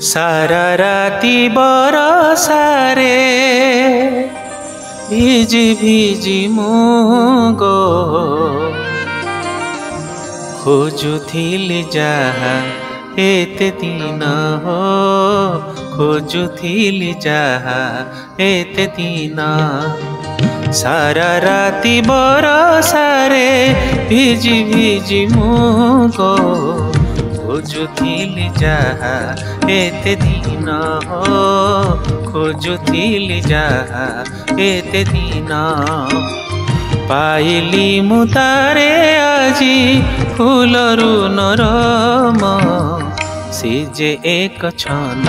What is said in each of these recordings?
सारा राती बरसारे भिजी भिजी मुगो खोजुथिली जाहा एते दिन हो खोजुथिली जाहा एते दिन सारा राती बरसारे भिजी भिजी मुगो खोजुथिली जाहा एते दिन हो खोजुथिली जाहा एते दिन पाइली मुतारे आजी फूलरू नरम से जे एक छन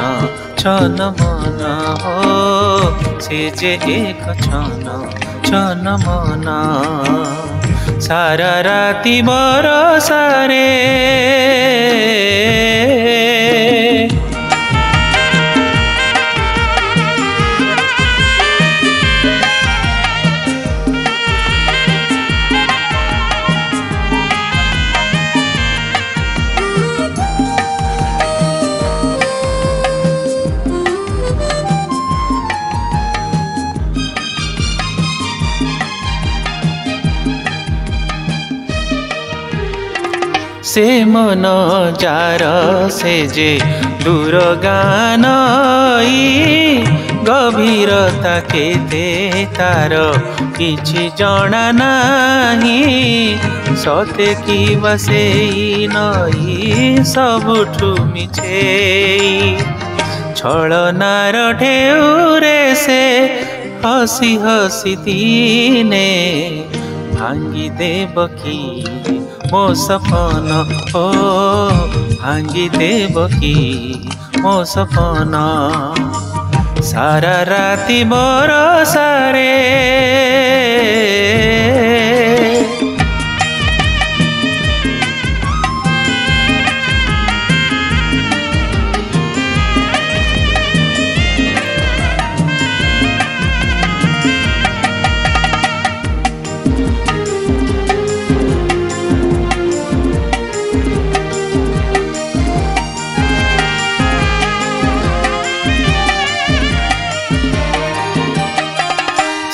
छन मन हो से जे एक छन छन मन सारा राती बरसारे से मन जार से जे दूर गान गभीरता केते तार किछि जणा नाही सते कि बसे नई सबुठु मिछे छलनार ढेउरे से हसी हसी दिने भांगी देव की मो सपन हो भांगी देव की मो सपन सारा राती बरसारे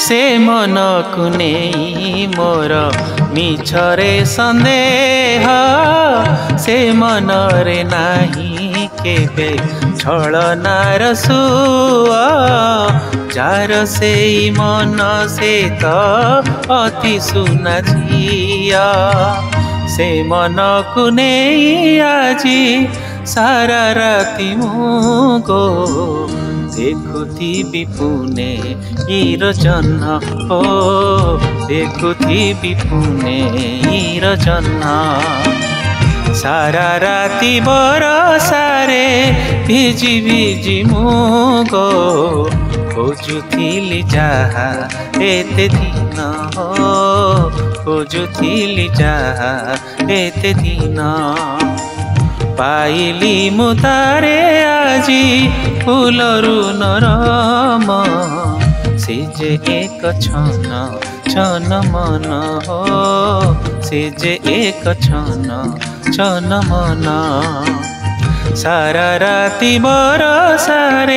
से मन को नहीं मोर मिछरे संदेह से मन रे नाही केबे छलनार सुआ जार से मन से तो अति सुना झिया से मन को नहीं आजी सारा राती मुगो देखुथी पुने ईर जन्म हो देखुथी पुने ईर जन्म सारा राती बरसारे भिजी भिजी मुगो खोजुथिली जाहा एते दिन हो खोजुथिली जाहा एते दिन पाइली मुतारे आजी फूलरू नरम से जे एक छन छन मन हो से जे एक छन छन मन सारा राती बरसारे